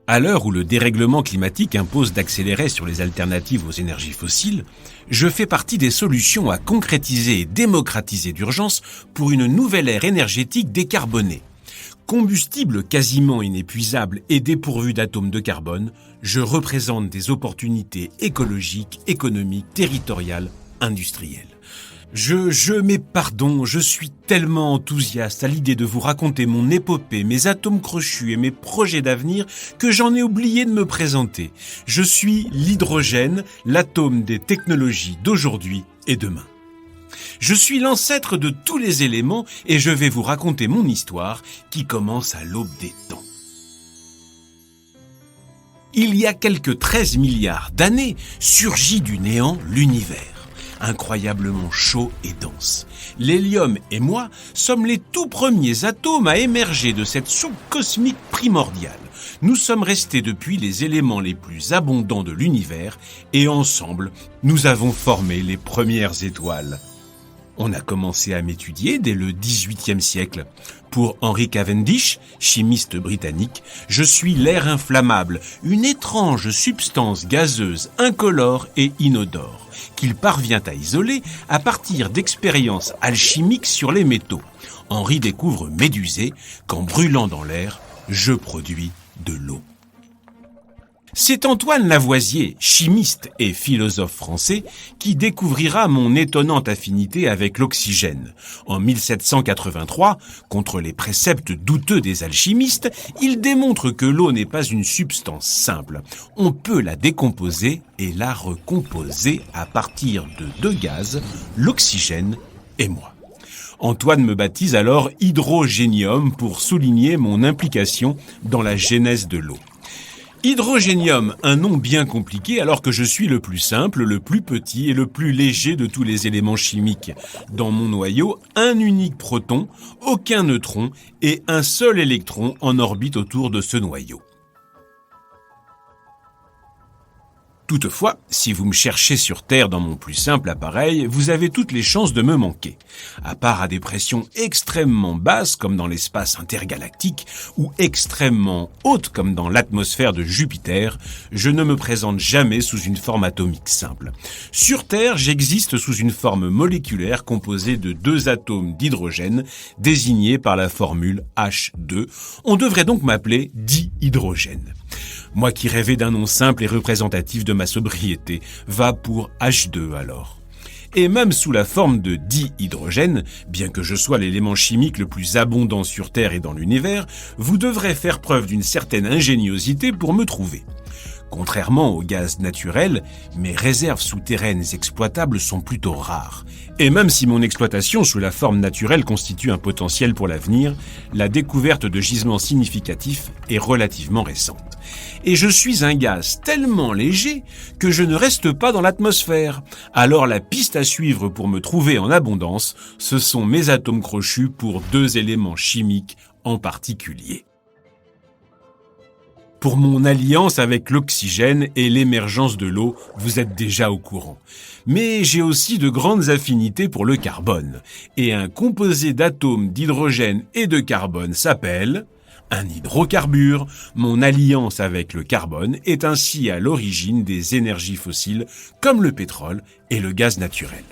À l'heure où le dérèglement climatique impose d'accélérer sur les alternatives aux énergies fossiles, je fais partie des solutions à concrétiser et démocratiser d'urgence pour une nouvelle ère énergétique décarbonée. Combustible quasiment inépuisable et dépourvu d'atomes de carbone, je représente des opportunités écologiques, économiques, territoriales, industrielles. Je suis tellement enthousiaste à l'idée de vous raconter mon épopée, mes atomes crochus et mes projets d'avenir que j'en ai oublié de me présenter. Je suis l'hydrogène, l'atome des technologies d'aujourd'hui et demain. Je suis l'ancêtre de tous les éléments et je vais vous raconter mon histoire qui commence à l'aube des temps. Il y a quelques 13 milliards d'années, surgit du néant l'univers. Incroyablement chaud et dense. L'hélium et moi sommes les tout premiers atomes à émerger de cette soupe cosmique primordiale. Nous sommes restés depuis les éléments les plus abondants de l'univers et ensemble, nous avons formé les premières étoiles. On a commencé à m'étudier dès le XVIIIe siècle. Pour Henry Cavendish, chimiste britannique, je suis l'air inflammable, une étrange substance gazeuse, incolore et inodore, qu'il parvient à isoler à partir d'expériences alchimiques sur les métaux. Henry découvre Médusée qu'en brûlant dans l'air, je produis de l'eau. C'est Antoine Lavoisier, chimiste et philosophe français, qui découvrira mon étonnante affinité avec l'oxygène. En 1783, contre les préceptes douteux des alchimistes, il démontre que l'eau n'est pas une substance simple. On peut la décomposer et la recomposer à partir de deux gaz, l'oxygène et moi. Antoine me baptise alors hydrogénium pour souligner mon implication dans la genèse de l'eau. Hydrogénium, un nom bien compliqué alors que je suis le plus simple, le plus petit et le plus léger de tous les éléments chimiques. Dans mon noyau, un unique proton, aucun neutron et un seul électron en orbite autour de ce noyau. Toutefois, si vous me cherchez sur Terre dans mon plus simple appareil, vous avez toutes les chances de me manquer. À part à des pressions extrêmement basses comme dans l'espace intergalactique ou extrêmement hautes comme dans l'atmosphère de Jupiter, je ne me présente jamais sous une forme atomique simple. Sur Terre, j'existe sous une forme moléculaire composée de deux atomes d'hydrogène désignés par la formule H2. On devrait donc m'appeler dihydrogène. Moi qui rêvais d'un nom simple et représentatif de ma sobriété, va pour H2 alors. Et même sous la forme de dihydrogène, bien que je sois l'élément chimique le plus abondant sur Terre et dans l'univers, vous devrez faire preuve d'une certaine ingéniosité pour me trouver. Contrairement au gaz naturel, mes réserves souterraines exploitables sont plutôt rares. Et même si mon exploitation sous la forme naturelle constitue un potentiel pour l'avenir, la découverte de gisements significatifs est relativement récente. Et je suis un gaz tellement léger que je ne reste pas dans l'atmosphère. Alors la piste à suivre pour me trouver en abondance, ce sont mes atomes crochus pour deux éléments chimiques en particulier. Pour mon alliance avec l'oxygène et l'émergence de l'eau, vous êtes déjà au courant. Mais j'ai aussi de grandes affinités pour le carbone. Et un composé d'atomes d'hydrogène et de carbone s'appelle un hydrocarbure. Mon alliance avec le carbone est ainsi à l'origine des énergies fossiles comme le pétrole et le gaz naturel.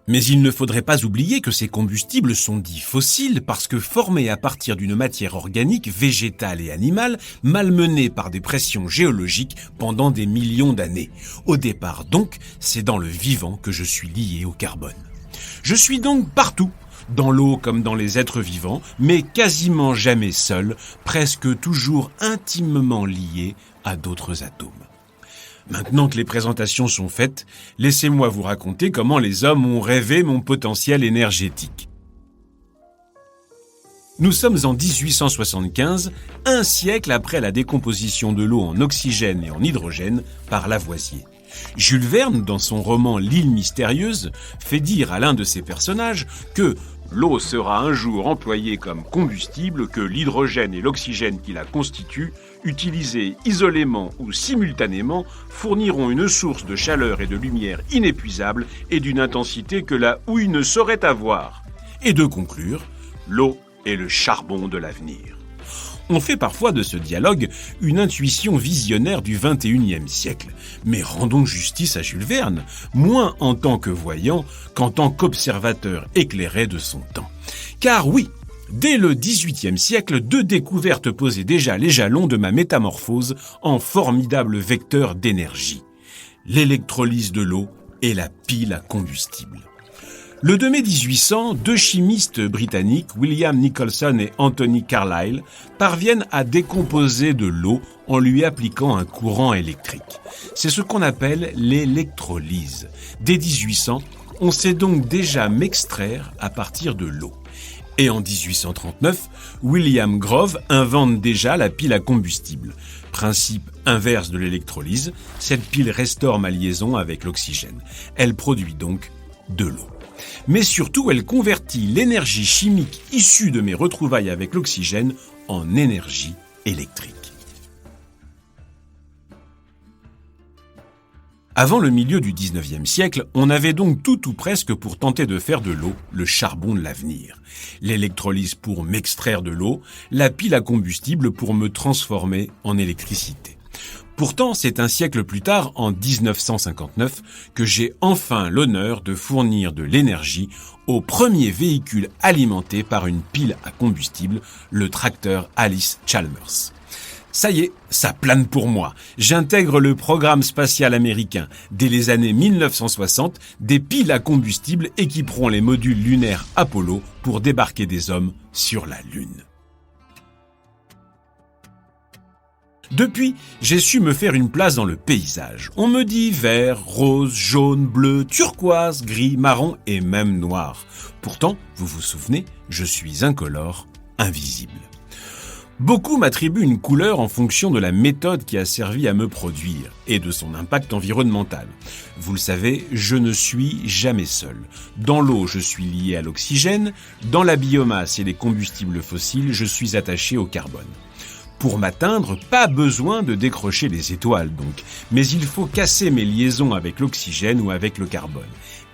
Mais il ne faudrait pas oublier que ces combustibles sont dits fossiles parce que formés à partir d'une matière organique, végétale et animale, malmenée par des pressions géologiques pendant des millions d'années. Au départ donc, c'est dans le vivant que je suis lié au carbone. Je suis donc partout, dans l'eau comme dans les êtres vivants, mais quasiment jamais seul, presque toujours intimement lié à d'autres atomes. Maintenant que les présentations sont faites, laissez-moi vous raconter comment les hommes ont rêvé mon potentiel énergétique. Nous sommes en 1875, un siècle après la décomposition de l'eau en oxygène et en hydrogène par Lavoisier. Jules Verne, dans son roman L'île mystérieuse, fait dire à l'un de ses personnages que l'eau sera un jour employée comme combustible, que l'hydrogène et l'oxygène qui la constituent, utilisés isolément ou simultanément, fourniront une source de chaleur et de lumière inépuisable et d'une intensité que la houille ne saurait avoir. Et de conclure, l'eau est le charbon de l'avenir. On fait parfois de ce dialogue une intuition visionnaire du XXIe siècle. Mais rendons justice à Jules Verne, moins en tant que voyant qu'en tant qu'observateur éclairé de son temps. Car oui, dès le XVIIIe siècle, deux découvertes posaient déjà les jalons de ma métamorphose en formidable vecteur d'énergie. L'électrolyse de l'eau et la pile à combustible. Le 2 mai 1800, deux chimistes britanniques, William Nicholson et Anthony Carlyle, parviennent à décomposer de l'eau en lui appliquant un courant électrique. C'est ce qu'on appelle l'électrolyse. Dès 1800, on sait donc déjà m'extraire à partir de l'eau. Et en 1839, William Grove invente déjà la pile à combustible. Principe inverse de l'électrolyse, cette pile restaure ma liaison avec l'oxygène. Elle produit donc de l'eau. Mais surtout, elle convertit l'énergie chimique issue de mes retrouvailles avec l'oxygène en énergie électrique. Avant le milieu du XIXe siècle, on avait donc tout ou presque pour tenter de faire de l'eau le charbon de l'avenir. L'électrolyse pour m'extraire de l'eau, la pile à combustible pour me transformer en électricité. Pourtant, c'est un siècle plus tard, en 1959, que j'ai enfin l'honneur de fournir de l'énergie au premier véhicule alimenté par une pile à combustible, le tracteur Alice Chalmers. Ça y est, ça plane pour moi. J'intègre le programme spatial américain. Dès les années 1960, des piles à combustible équiperont les modules lunaires Apollo pour débarquer des hommes sur la Lune. Depuis, j'ai su me faire une place dans le paysage. On me dit vert, rose, jaune, bleu, turquoise, gris, marron et même noir. Pourtant, vous vous souvenez, je suis incolore, invisible. Beaucoup m'attribuent une couleur en fonction de la méthode qui a servi à me produire et de son impact environnemental. Vous le savez, je ne suis jamais seul. Dans l'eau, je suis lié à l'oxygène. Dans la biomasse et les combustibles fossiles, je suis attaché au carbone. Pour m'atteindre, pas besoin de décrocher les étoiles donc, mais il faut casser mes liaisons avec l'oxygène ou avec le carbone.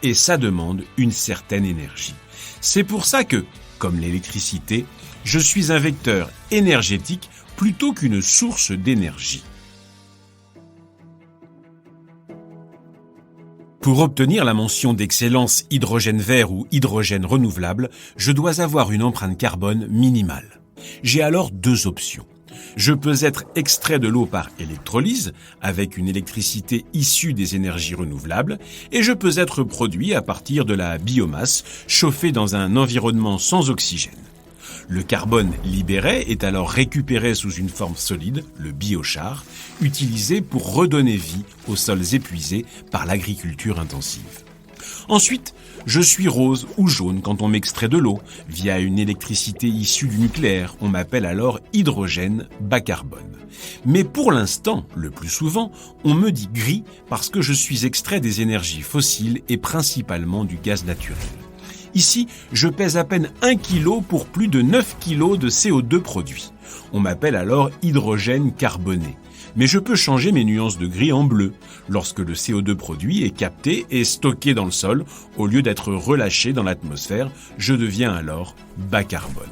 Et ça demande une certaine énergie. C'est pour ça que, comme l'électricité, je suis un vecteur énergétique plutôt qu'une source d'énergie. Pour obtenir la mention d'excellence hydrogène vert ou hydrogène renouvelable, je dois avoir une empreinte carbone minimale. J'ai alors deux options. Je peux être extrait de l'eau par électrolyse, avec une électricité issue des énergies renouvelables, et je peux être produit à partir de la biomasse, chauffée dans un environnement sans oxygène. Le carbone libéré est alors récupéré sous une forme solide, le biochar, utilisé pour redonner vie aux sols épuisés par l'agriculture intensive. Ensuite, je suis rose ou jaune quand on m'extrait de l'eau. Via une électricité issue du nucléaire, on m'appelle alors hydrogène bas carbone. Mais pour l'instant, le plus souvent, on me dit gris parce que je suis extrait des énergies fossiles et principalement du gaz naturel. Ici, je pèse à peine 1 kg pour plus de 9 kg de CO2 produit. On m'appelle alors hydrogène carboné. Mais je peux changer mes nuances de gris en bleu lorsque le CO2 produit est capté et stocké dans le sol. Au lieu d'être relâché dans l'atmosphère, je deviens alors bas carbone.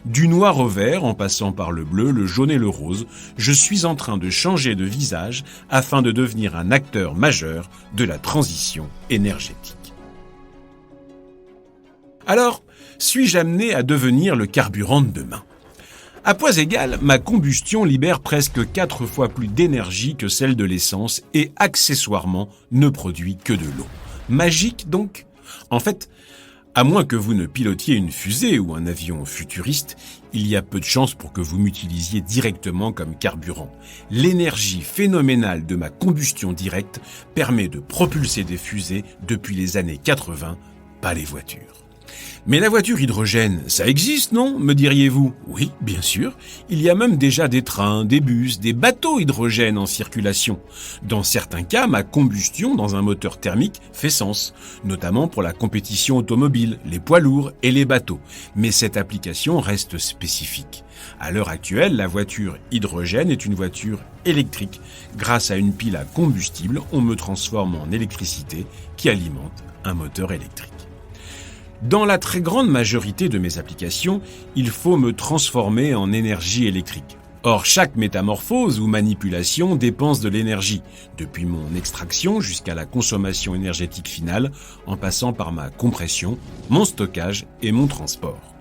Du noir au vert, en passant par le bleu, le jaune et le rose, je suis en train de changer de visage afin de devenir un acteur majeur de la transition énergétique. Alors, suis-je amené à devenir le carburant de demain ? À poids égal, ma combustion libère presque 4 fois plus d'énergie que celle de l'essence et accessoirement ne produit que de l'eau. Magique donc ? En fait, à moins que vous ne pilotiez une fusée ou un avion futuriste, il y a peu de chances pour que vous m'utilisiez directement comme carburant. L'énergie phénoménale de ma combustion directe permet de propulser des fusées depuis les années 80, pas les voitures. Mais la voiture hydrogène, ça existe, non ? Me diriez-vous ? Oui, bien sûr. Il y a même déjà des trains, des bus, des bateaux hydrogène en circulation. Dans certains cas, ma combustion dans un moteur thermique fait sens, notamment pour la compétition automobile, les poids lourds et les bateaux. Mais cette application reste spécifique. À l'heure actuelle, la voiture hydrogène est une voiture électrique. Grâce à une pile à combustible, on me transforme en électricité qui alimente un moteur électrique. Dans la très grande majorité de mes applications, il faut me transformer en énergie électrique. Or, chaque métamorphose ou manipulation dépense de l'énergie, depuis mon extraction jusqu'à la consommation énergétique finale, en passant par ma compression, mon stockage et mon transport.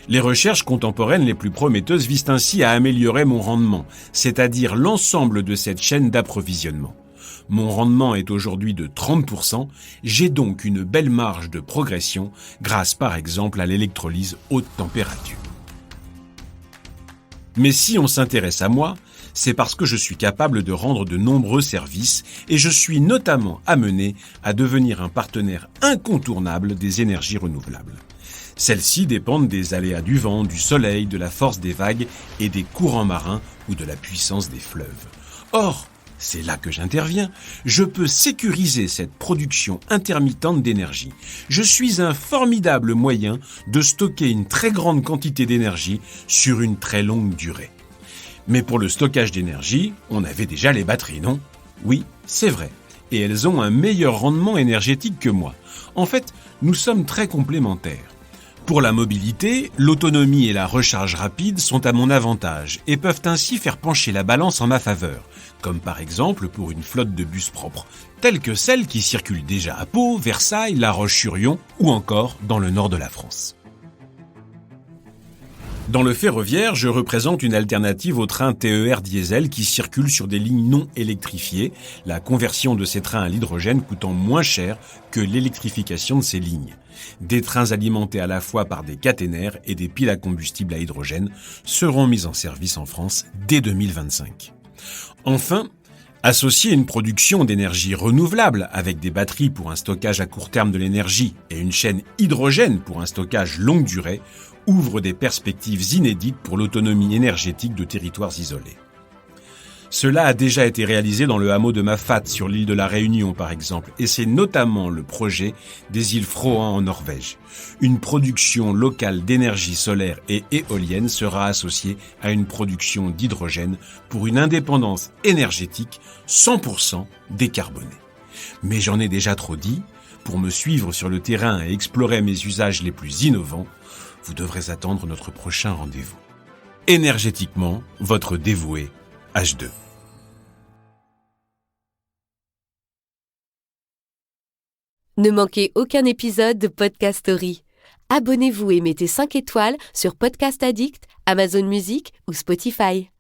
Les recherches contemporaines les plus prometteuses visent ainsi à améliorer mon rendement, c'est-à-dire l'ensemble de cette chaîne d'approvisionnement. Mon rendement est aujourd'hui de 30%, j'ai donc une belle marge de progression grâce par exemple à l'électrolyse haute température. Mais si on s'intéresse à moi, c'est parce que je suis capable de rendre de nombreux services et je suis notamment amené à devenir un partenaire incontournable des énergies renouvelables. Celles-ci dépendent des aléas du vent, du soleil, de la force des vagues et des courants marins ou de la puissance des fleuves. Or, c'est là que j'interviens, je peux sécuriser cette production intermittente d'énergie. Je suis un formidable moyen de stocker une très grande quantité d'énergie sur une très longue durée. Mais pour le stockage d'énergie, on avait déjà les batteries, non ? Oui, c'est vrai. Et elles ont un meilleur rendement énergétique que moi. En fait, nous sommes très complémentaires. Pour la mobilité, l'autonomie et la recharge rapide sont à mon avantage et peuvent ainsi faire pencher la balance en ma faveur, comme par exemple pour une flotte de bus propres, telle que celle qui circule déjà à Pau, Versailles, La Roche-sur-Yon ou encore dans le nord de la France. Dans le ferroviaire, je représente une alternative aux trains TER diesel qui circulent sur des lignes non électrifiées, la conversion de ces trains à l'hydrogène coûtant moins cher que l'électrification de ces lignes. Des trains alimentés à la fois par des caténaires et des piles à combustible à hydrogène seront mis en service en France dès 2025. Enfin, associer une production d'énergie renouvelable avec des batteries pour un stockage à court terme de l'énergie et une chaîne hydrogène pour un stockage longue durée ouvre des perspectives inédites pour l'autonomie énergétique de territoires isolés. Cela a déjà été réalisé dans le hameau de Mafat sur l'île de la Réunion par exemple, et c'est notamment le projet des îles Frohan en Norvège. Une production locale d'énergie solaire et éolienne sera associée à une production d'hydrogène pour une indépendance énergétique 100% décarbonée. Mais j'en ai déjà trop dit, pour me suivre sur le terrain et explorer mes usages les plus innovants, vous devrez attendre notre prochain rendez-vous. Énergétiquement, votre dévoué H2. Ne manquez aucun épisode de Podcast Story. Abonnez-vous et mettez 5 étoiles sur Podcast Addict, Amazon Music ou Spotify.